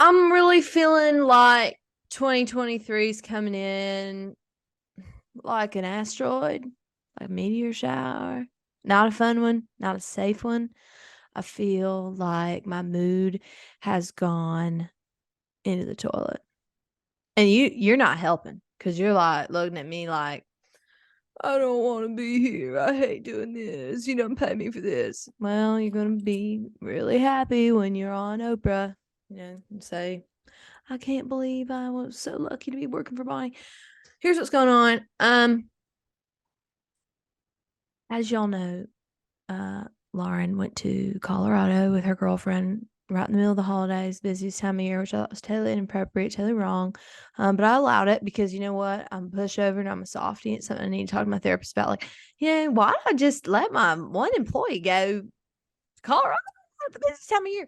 I'm really feeling like 2023 is coming in like an asteroid, like a meteor shower. Not a fun one, not a safe one. I feel like my mood has gone into the toilet. And you're not helping because you're like looking at me like, I don't want to be here. I hate doing this. You don't pay me for this. Well, you're going to be really happy when you're on Oprah, and say, I can't believe I was so lucky to be working for Bonnie. Here's what's going on. As y'all know, Lauren went to Colorado with her girlfriend right in the middle of the holidays, busiest time of year, which I thought was totally inappropriate, totally wrong. But I allowed it because you know what? I'm a pushover and I'm a softie. It's something I need to talk to my therapist about. Like, why don't I just let my one employee go to Colorado at the busiest time of year?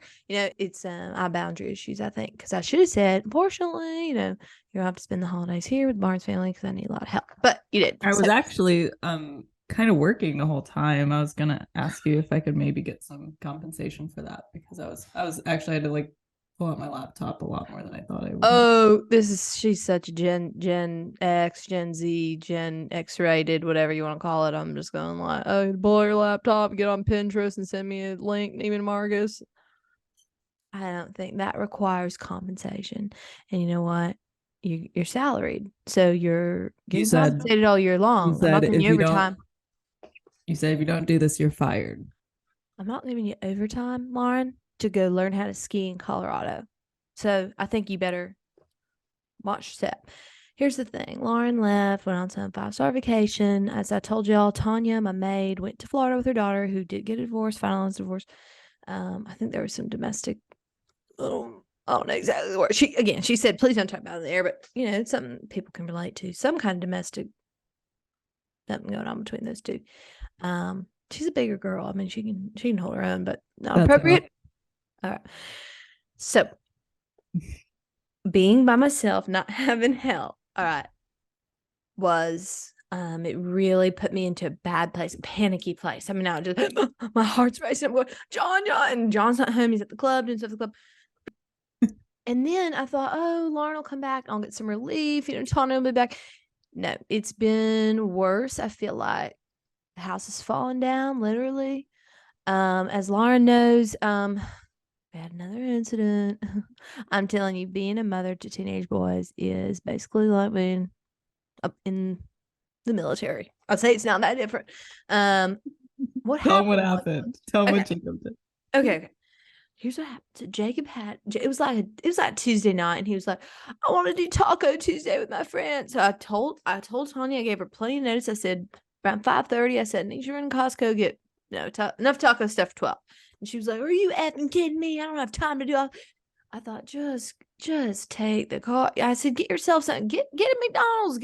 It's I have boundary issues, I think, because I should have said, unfortunately, you'll have to spend the holidays here with Barnes family because I need a lot of help. But you did. I So was actually kind of working the whole time. I was gonna ask you if I could maybe get some compensation for that because I was actually had to like pull out my laptop a lot more than I thought I would have. oh, she's such a Gen X, Gen Z, Gen X rated, whatever you want to call it. I'm just going like, oh, pull your laptop, get on Pinterest and send me a link, Neiman Marcus. I don't think that requires compensation. And you know what? You're salaried. So you're You getting said compensated all year you long. I'm said not giving if you you don't overtime. you said if you don't do this, you're fired. I'm not giving you overtime, Lauren, to go learn how to ski in Colorado. So I think you better watch your step. Here's the thing. Lauren left, went on some 5-star vacation. As I told y'all, Tanya, my maid, went to Florida with her daughter, who did get a divorce, finalized divorce. I think there was some domestic. I don't know exactly the word. She said, please don't talk about it there, but it's something people can relate to. Some kind of domestic something going on between those two. She's a bigger girl. I mean, she can hold her own, but not That's enough. appropriate. All right. So being by myself, not having help, all right, was it really put me into a bad place, a panicky place. I mean, I just my heart's racing. I'm going, John, and John's not home. He's at the club doing stuff at the club. And then I thought, oh, Lauren will come back. I'll get some relief. Tanya will be back. No, it's been worse. I feel like the house is falling down, literally. As Lauren knows, we had another incident. I'm telling you, being a mother to teenage boys is basically like being up in the military. I'd say it's not that different. What Tell them what happened was, happened. Tell them okay, what Jacob did. okay. Here's what happened. So Jacob had it was like Tuesday night, and he was like, I want to do Taco Tuesday with my friends. So I told Tanya, I gave her plenty of notice. I said around 5:30, I said, I need you to run to Costco, get enough taco stuff for 12. And she was like, are you effing kidding me? I don't have time to do all. I thought, just take the car. I said, get yourself something. Get a McDonald's.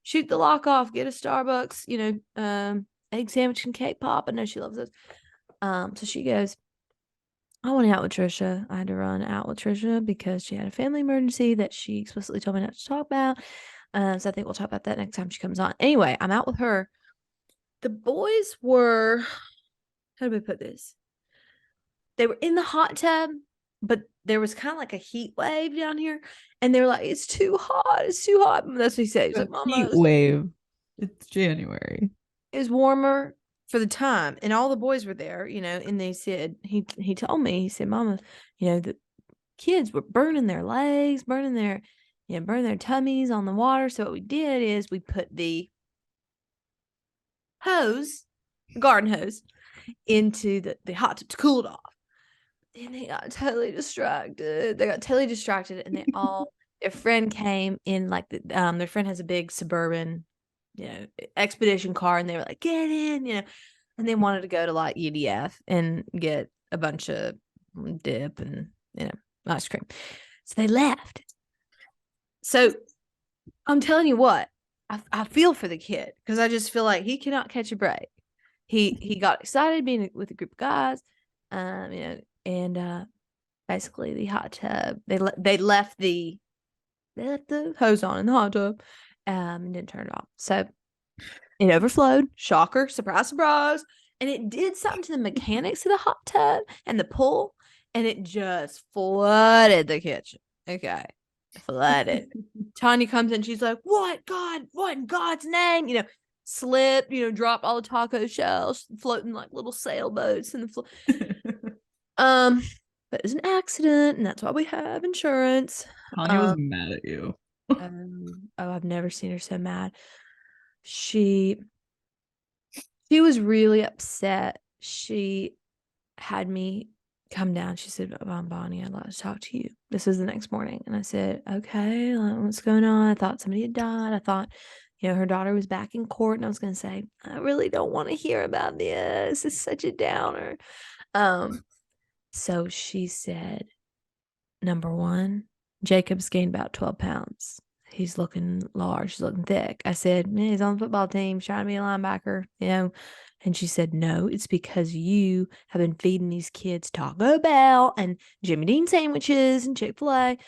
Shoot the lock off. Get a Starbucks. Egg sandwich and cake pop. I know she loves those. So she goes, I went out with Trisha. I had to run out with Trisha because she had a family emergency that she explicitly told me not to talk about. So I think we'll talk about that next time she comes on. Anyway, I'm out with her. The boys were, how do we put this? They were in the hot tub, but there was kind of like a heat wave down here. And they were like, it's too hot. It's too hot. And that's what he said. He's A like, Mama, heat wave. It's January. it was warmer for the time. And all the boys were there, and they said, he told me, he said, Mama, the kids were burning their legs, burning their tummies on the water. So what we did is we put the garden hose, into the hot tub to cool it off. Then they got totally distracted. And their friend came in, like their friend has a big suburban, expedition car, and they were like, get in, and they wanted to go to like EDF and get a bunch of dip and ice cream. So they left. So I'm telling you what, I feel for the kid because I just feel like he cannot catch a break. He got excited being with a group of guys, and basically the hot tub. They left the hose on in the hot tub, and didn't turn it off. So it overflowed. Shocker! Surprise! Surprise! And it did something to the mechanics of the hot tub and the pool, and it just flooded the kitchen. Okay. Flooded. Tanya comes in. She's like, what? God, what in God's name? Slipped, dropped all the taco shells, floating like little sailboats in the floor. But it was an accident, and that's why we have insurance. Tanya was mad at you. I've never seen her so mad. She was really upset. She had me come down. She said, Bonnie, I'd like to talk to you. This is the next morning. And I said, okay, what's going on? I thought somebody had died. I thought, her daughter was back in court. And I was going to say, I really don't want to hear about this. It's such a downer. So she said, number one, Jacob's gained about 12 pounds. He's looking large. He's looking thick. I said, he's on the football team, trying to be a linebacker, And she said, no, it's because you have been feeding these kids Taco Bell and Jimmy Dean sandwiches and Chick-fil-A.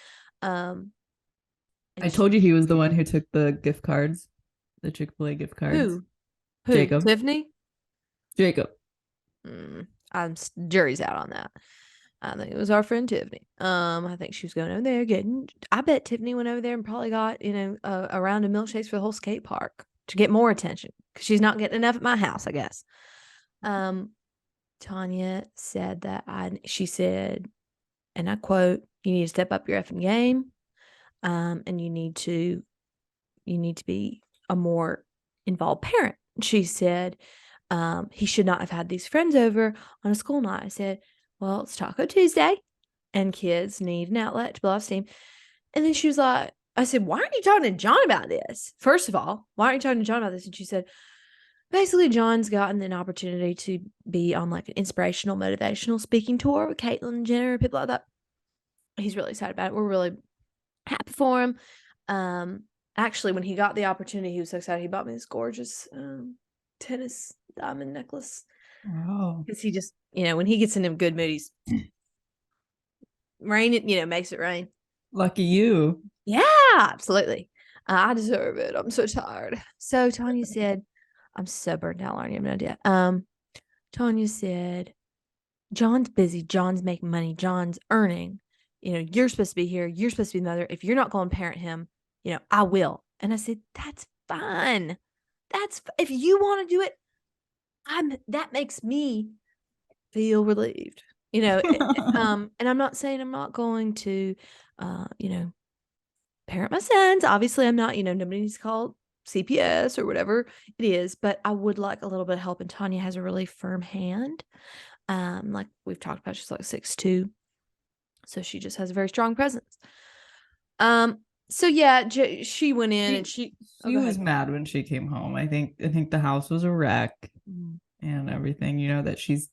I told you he was the one who took the gift cards, the Chick-fil-A gift cards. Who? Jacob. Tiffany? Jacob. Jury's out on that. I think it was our friend Tiffany. I think she was going over there getting. I bet Tiffany went over there and probably got a round of milkshakes for the whole skate park to get more attention because she's not getting enough at my house, I guess. Tanya said that she said, and I quote, "You need to step up your effing game, and you need to be a more involved parent." She said, he should not have had these friends over on a school night. I said, well, it's Taco Tuesday and kids need an outlet to blow off steam. And then she was like, I said, why aren't you talking to John about this? First of all, why aren't you talking to John about this? And she said, basically, John's gotten an opportunity to be on like an inspirational, motivational speaking tour with Caitlyn Jenner, people like that. He's really excited about it. We're really happy for him. Actually, when he got the opportunity, he was so excited. He bought me this gorgeous tennis diamond necklace. Wow. Because he just, when he gets in a good mood, he's rain it, makes it rain. Lucky you. Yeah, absolutely. I deserve it. I'm so tired. So Tanya said, I'm so burnt out, Lauren. You have no idea. Tanya said, John's busy. John's making money. John's earning. You're supposed to be here. You're supposed to be the mother. If you're not going to parent him, I will. And I said, that's fine. If you want to do it, that makes me feel relieved, and I'm not saying I'm not going to, parent my sons. Obviously I'm not, nobody needs to call CPS or whatever it is, but I would like a little bit of help. And Tanya has a really firm hand. Like we've talked about, she's like 6'2". So she just has a very strong presence. So yeah, she went in and she was mad when she came home. I think the house was a wreck and everything, that she's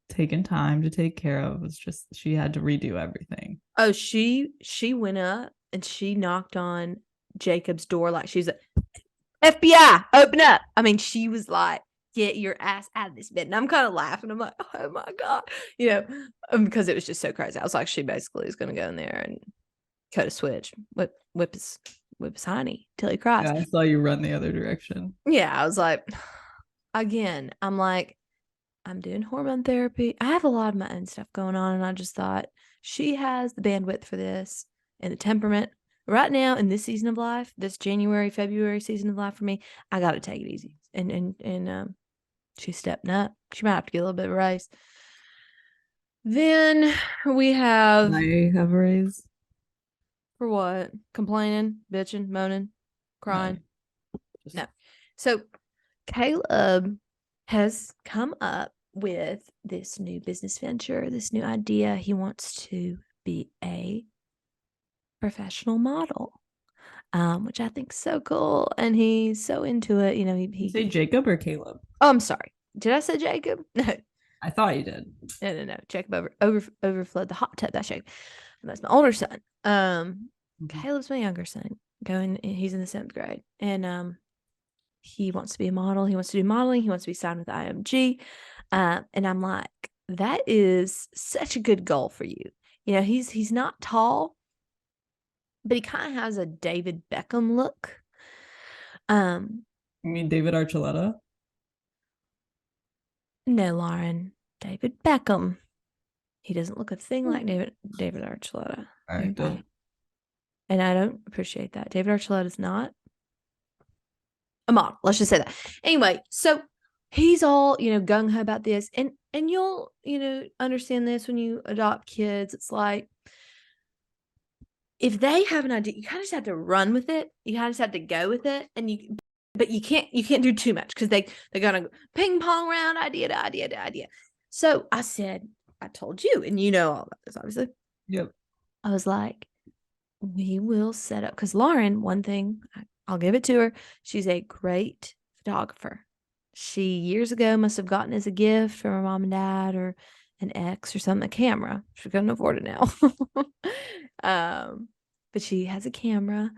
taken time to take care of. Was just, she had to redo everything. Oh, she went up and she knocked on Jacob's door like she's like, FBI, open up. I mean, she was like, get your ass out of this bed. And I'm kind of laughing. I'm like, oh my God, because it was just so crazy. I was like, she basically is going to go in there and cut a switch, whip his hiney till he cries. Yeah, I saw you run the other direction. Yeah, I was like, again, I'm like, I'm doing hormone therapy. I have a lot of my own stuff going on, and I just thought she has the bandwidth for this and the temperament right now in this season of life, this January, February season of life for me. I got to take it easy, and she's stepping up. She might have to get a little bit of a raise. Then we have. I have a raise. For what? Complaining, bitching, moaning, crying? No. So Caleb has come up with this new business venture, this new idea. He wants to be a professional model, which I think is so cool. And he's so into it. He say Jacob or Caleb? Oh, I'm sorry. Did I say Jacob? No. I thought you did. No. Jacob overflowed the hot tub. That's Jacob. That's my older son. Caleb's my younger son. He's in the 7th grade. And he wants to be a model. He wants to do modeling. He wants to be signed with IMG. And I'm like, that is such a good goal for you. He's not tall, but he kind of has a David Beckham look. You mean David Archuleta? No, Lauren. David Beckham. He doesn't look a thing like David Archuleta. All right, good. And I don't appreciate that. David Archuleta is not a model. Let's just say that. Anyway, so he's all, gung ho about this. And you'll, understand this when you adopt kids. It's like, if they have an idea, you kind of just have to run with it. You kind of just have to go with it. But you can't do too much because they're gonna ping pong around idea to idea to idea. So I said, I told you, and you know all about this, obviously. Yep. I was like, we will set up, because Lauren, one thing, I'll give it to her, she's a great photographer. She years ago must have gotten as a gift from her mom and dad or an ex or something, a camera. She couldn't afford it now. But she has a camera,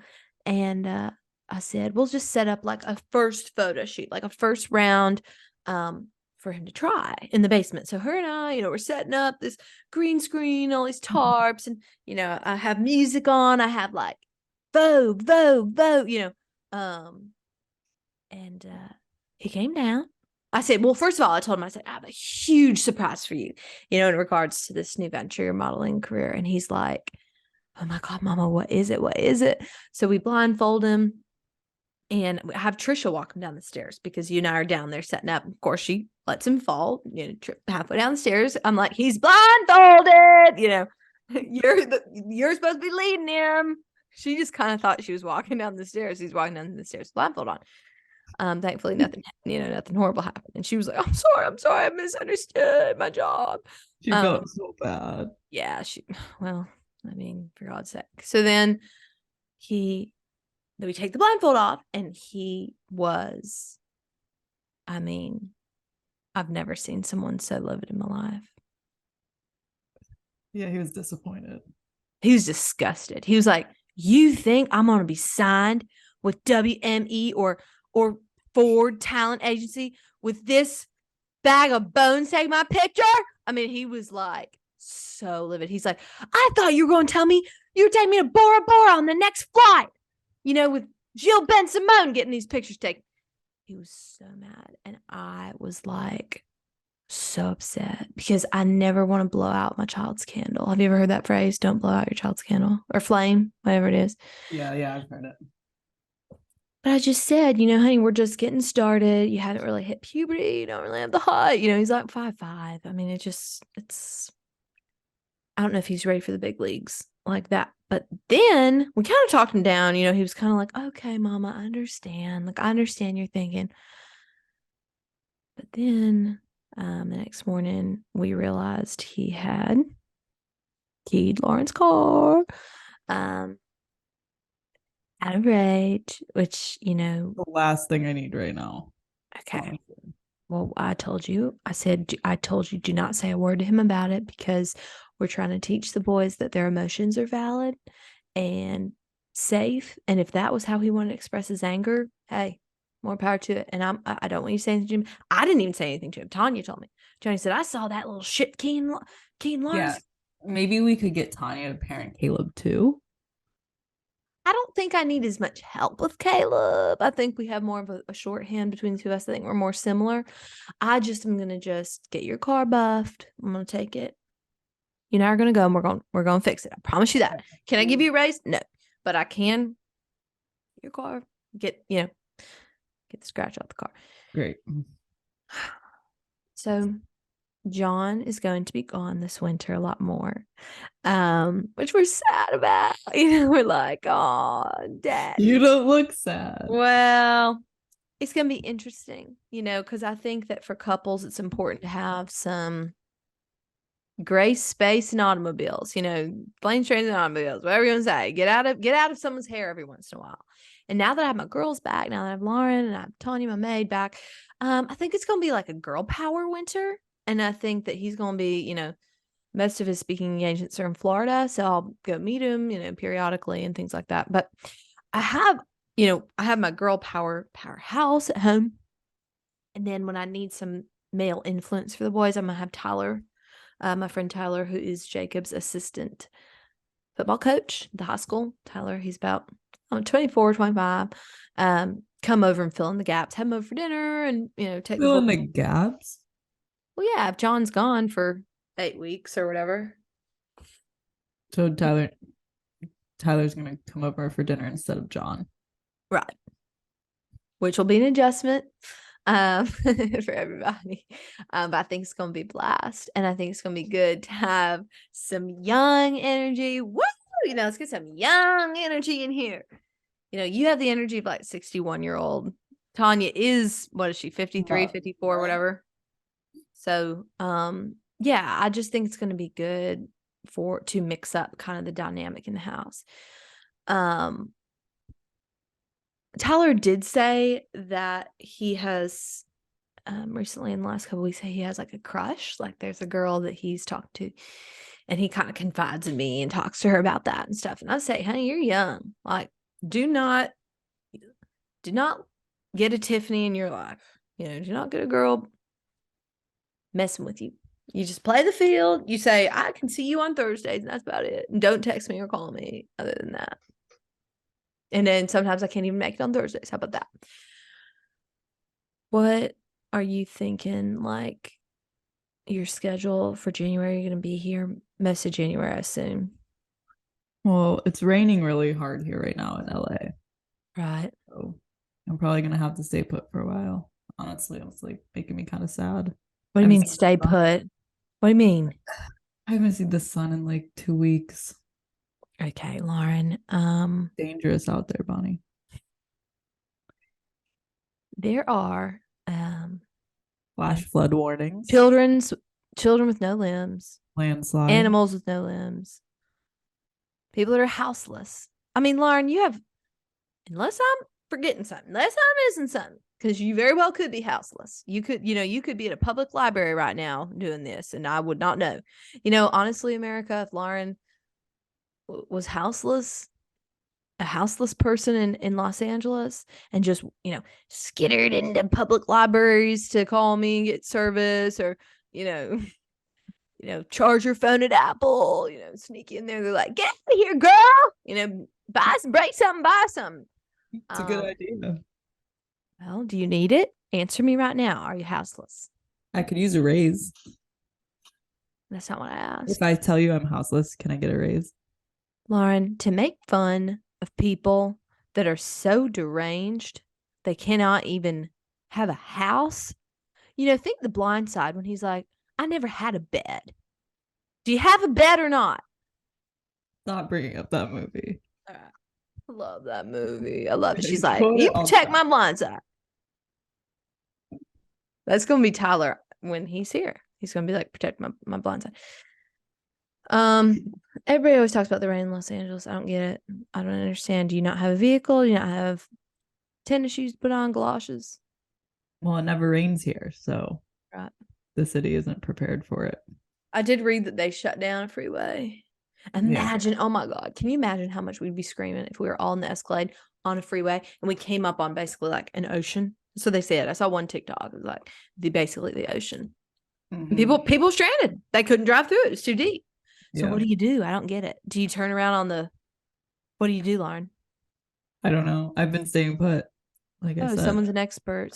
and I said, we'll just set up like a first photo shoot, like a first round for him to try in the basement. So her and I, we're setting up this green screen, all these tarps, and, I have music on. I have like Vogue, and he came down. I said, well, first of all, I told him, I said, I have a huge surprise for you, in regards to this new venture, your modeling career. And he's like, oh my God, Mama, what is it? What is it? So we blindfold him and have Trisha walk him down the stairs, because you and I are down there setting up. Of course, she lets him fall, trip halfway down the stairs. I'm like, he's blindfolded, you're supposed to be leading him. She just kind of thought she was walking down the stairs. He's walking down the stairs, blindfold on. Thankfully, nothing horrible happened. And she was like, I'm sorry, I misunderstood my job. She felt so bad. Yeah, well, I mean, for God's sake. So then we take the blindfold off, and he was, I mean, I've never seen someone so livid in my life. Yeah, he was disappointed. He was disgusted. He was like, you think I'm going to be signed with WME or Ford Talent Agency with this bag of bones taking my picture? I mean, he was like so livid. He's like, I thought you were going to tell me you were taking me to Bora Bora on the next flight, with Jill Ben Simone getting these pictures taken. He was so mad. And I was like so upset, because I never want to blow out my child's candle. Have you ever heard that phrase? Don't blow out your child's candle, or flame, whatever it is. Yeah, I've heard it. But I just said, honey, we're just getting started. You haven't really hit puberty. You don't really have the height. He's like 5'5". I mean, I don't know if he's ready for the big leagues like that. But then we kind of talked him down. He was kind of like, okay, Mama, I understand. Like, I understand you're thinking. But then the next morning, we realized he had keyed Lauren's car. Out of rage, which, the last thing I need right now. Okay. Well, I told you, do not say a word to him about it, because we're trying to teach the boys that their emotions are valid and safe. And if that was how he wanted to express his anger, hey, more power to it. And I don't want you to say anything to him. I didn't even say anything to him. Tanya told me. Tanya said, I saw that little shit Keen Lawrence. Yeah, maybe we could get Tanya to parent Caleb too. I don't think I need as much help with Caleb. I think we have more of a shorthand between the two of us. I think we're more similar. I just am gonna just get your car buffed. I'm gonna take it. You and I are gonna go, and we're gonna fix it. I promise you that. Can I give you a raise? No, but I can. Your car, get the scratch off the car. Great. So John is going to be gone this winter a lot more, which we're sad about. We're like, oh, Dad. You don't look sad. Well, it's going to be interesting, because I think that for couples, it's important to have some gray space in automobiles, planes, trains, and automobiles, whatever you want to say. Get out of someone's hair every once in a while. And now that I have my girls back, now that I have Lauren and I have Tanya, my maid, back, I think it's going to be like a girl power winter. And I think that he's going to be, most of his speaking engagements are in Florida. So I'll go meet him, periodically and things like that. But I have my girl powerhouse at home. And then when I need some male influence for the boys, I'm going to have Tyler, my friend Tyler, who is Jacob's assistant football coach at the high school. Tyler, he's about 24, 25. Come over and fill in the gaps, have him over for dinner, and, take fill in the gaps. Well, yeah, if John's gone for 8 weeks or whatever. So Tyler's gonna come over for dinner instead of John. Right. Which will be an adjustment for everybody. But I think it's going to be a blast. And I think it's going to be good to have some young energy. Woo! Let's get some young energy in here. You have the energy of like 61-year-old. Tanya is, what is she, 53, 54, whatever. So, yeah, I just think it's going to be good to mix up kind of the dynamic in the house. Tyler did say that he has recently in the last couple of weeks, he has like a crush. Like there's a girl that he's talked to, and he kind of confides in me and talks to her about that and stuff. And I say, honey, you're young. Like, do not get a Tiffany in your life. Do not get a girl messing with you. You just play the field. You say, I can see you on Thursdays, and that's about it. And don't text me or call me other than that. And then sometimes I can't even make it on Thursdays. How about that? What are you thinking, like, your schedule for January? You're going to be here most of January, I assume. Well, it's raining really hard here right now in LA. Right. So I'm probably going to have to stay put for a while. Honestly, it's like making me kind of sad. What do you mean stay put? What do you mean? I haven't seen the sun in like 2 weeks. Okay, Lauren. Dangerous out there, Bonnie. There are flash flood warnings. Children with no limbs. Landslide. Animals with no limbs. People that are houseless. I mean, Lauren, you have, unless I'm forgetting something, unless I'm missing something, because you very well could be houseless. You could be at a public library right now doing this, and I would not know. Honestly, America, if Lauren was houseless, a houseless person in Los Angeles, and just, skittered into public libraries to call me and get service, or, charge your phone at Apple, sneak in there. They're like, get out of here, girl. Break something, buy something. It's a good idea. Well, do you need it? Answer me right now. Are you houseless? I could use a raise. That's not what I asked. If I tell you I'm houseless, can I get a raise? Lauren, to make fun of people that are so deranged, they cannot even have a house. Think The Blind Side when he's like, I never had a bed. Do you have a bed or not? Stop bringing up that movie. I love that movie. I love it. She's like, you protect my blind side. That's going to be Tyler when he's here. He's going to be like, protect my blind side. Everybody always talks about the rain in Los Angeles. I don't get it. I don't understand. Do you not have a vehicle? Do you not have tennis shoes to put on, galoshes? Well, it never rains here, so right. The city isn't prepared for it. I did read that they shut down a freeway. Imagine, oh my God, can you imagine how much we'd be screaming if we were all in the Escalade on a freeway and we came up on basically like an ocean? So they said. I saw one TikTok. It was like basically the ocean. Mm-hmm. People stranded. They couldn't drive through it. It's too deep. So what do you do? I don't get it. Do you turn around what do you do, Lauren? I don't know. I've been staying put. Like I said. Someone's an expert,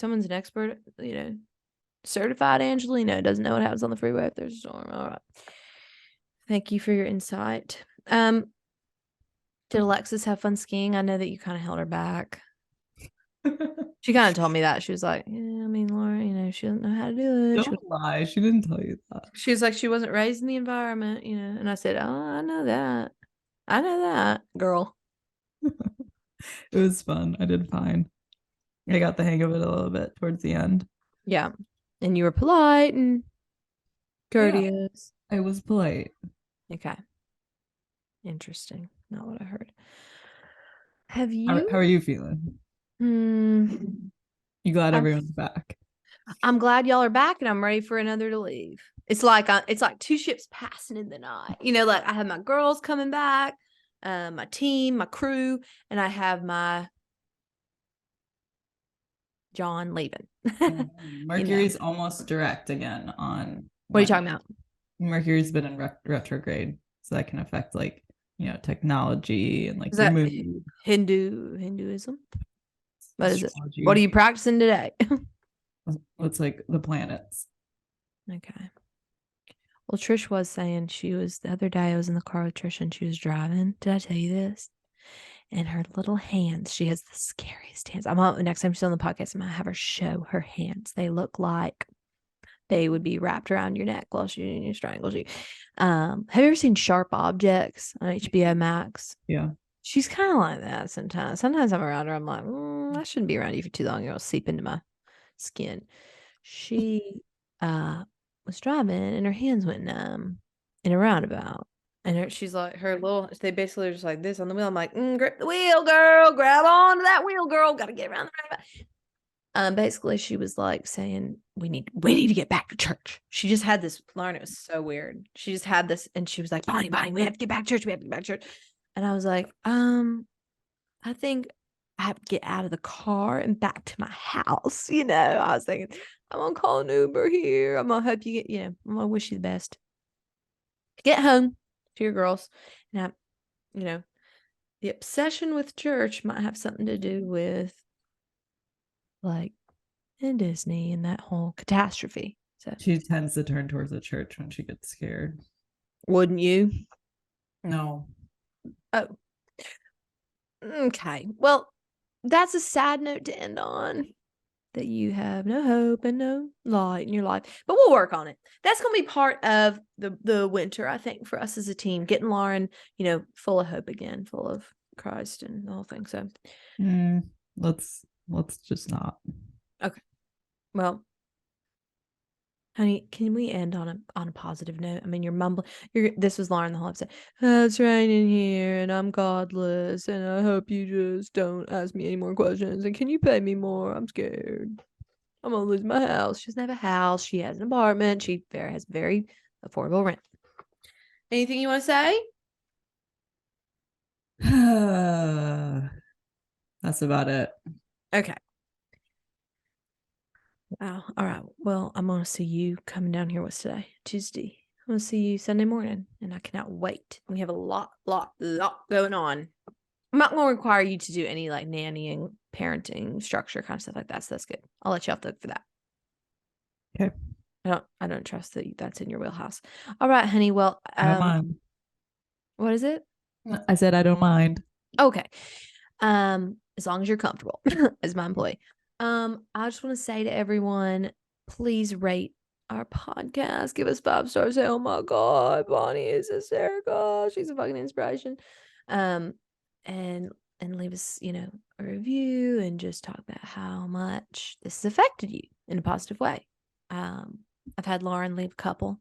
certified Angelino, doesn't know what happens on the freeway if there's a storm. All right. Thank you for your insight. Did Alexis have fun skiing? I know that you kind of held her back. She kind of told me that. She was like, yeah, I mean, Laura, she doesn't know how to do it. Don't lie. She didn't tell you that. She was like, she wasn't raised in the environment, And I said, oh, I know that. I know that, girl. It was fun. I did fine. I got the hang of it a little bit towards the end. Yeah. And you were polite and courteous. Yeah, I was polite. Okay. Interesting. Not what I heard. Have you? How are you feeling? You glad everyone's back? I'm glad y'all are back, and I'm ready for another to leave. It's like two ships passing in the night. Like I have my girls coming back, my team, my crew, and I have my John leaving. Mercury's almost direct again on. What are you talking about? Mercury's been in retrograde, so that can affect technology and your mood. Hinduism. What is it? What are you practicing today? It's like the planets. Okay. Well, Trish was saying the other day I was in the car with Trish and she was driving. Did I tell you this? And her little hands, she has the scariest hands. Next time she's on the podcast, I'm gonna have her show her hands. They look like they would be wrapped around your neck while she strangles you. Have you ever seen Sharp Objects on HBO Max? Yeah. She's kind of like that sometimes. Sometimes I'm around her, I'm like, I shouldn't be around you for too long. It'll seep into my skin. She was driving and her hands went numb in a roundabout. And she's like, they basically are just like this on the wheel. I'm like, grip the wheel, girl. Grab onto that wheel, girl. Got to get around the roundabout. Basically, she was like saying, we need to get back to church. She just had this, Lauren, it was so weird. She just had this, and she was like, Bonnie, we have to get back to church. We have to get back to church. And I was like, I think I have to get out of the car and back to my house. I was thinking, I'm gonna call an Uber here. I'm gonna hope you get, I'm gonna wish you the best. Get home to your girls. Now, the obsession with church might have something to do with like in Disney and that whole catastrophe. So She tends to turn towards the church when she gets scared. wouldn't you? No. Oh. Okay. Well, that's a sad note to end on. That you have no hope and no light in your life. But we'll work on it. That's going to be part of the winter, I think, for us as a team. Getting Lauren, full of hope again, full of Christ and the whole thing. So let's just not. Okay. Well, honey, can we end on a positive note? I mean, you're mumbling. This was Lauren the whole episode. It's raining here, and I'm godless, and I hope you just don't ask me any more questions. And can you pay me more? I'm scared. I'm gonna lose my house. She doesn't have a house. She has an apartment. She has very affordable rent. Anything you want to say? That's about it. Okay. Wow. All right. Well, I'm gonna see you coming down here. What's today? Tuesday. I'm gonna see you Sunday morning, and I cannot wait. We have a lot going on. I'm not gonna require you to do any like nannying, parenting, structure kind of stuff like that. So that's good. I'll let you off the hook for that. Okay. I don't trust that that's in your wheelhouse. All right, honey. Well, I don't mind. What is it? I said I don't mind. Okay. As long as you're comfortable as my employee. I just want to say to everyone, please rate our podcast. Give us 5 stars. Say, oh my God, Bonnie is hysterical. She's a fucking inspiration. And leave us, a review and just talk about how much this has affected you in a positive way. I've had Lauren leave a couple.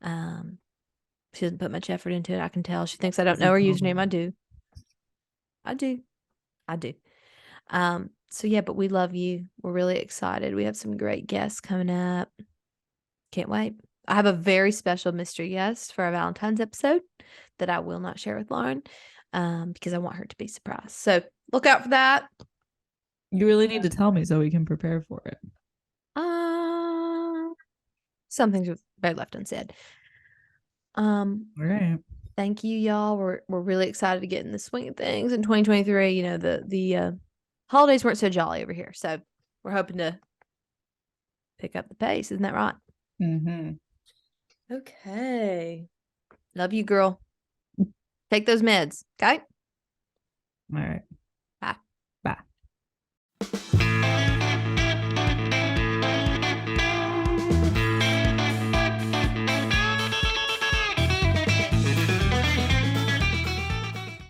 She doesn't put much effort into it. I can tell. She thinks I don't know her username. I do. So yeah, but we love you. We're really excited. We have some great guests coming up. Can't wait. I have a very special mystery guest for our Valentine's episode that I will not share with Lauren, because I want her to be surprised. So look out for that. You really need to tell me so we can prepare for it. Some things were very left unsaid. All right. Thank you, y'all. We're really excited to get in the swing of things in 2023. The holidays weren't so jolly over here, so we're hoping to pick up the pace. Isn't that right? Mm-hmm. Okay. Love you, girl. Take those meds. Okay. All right.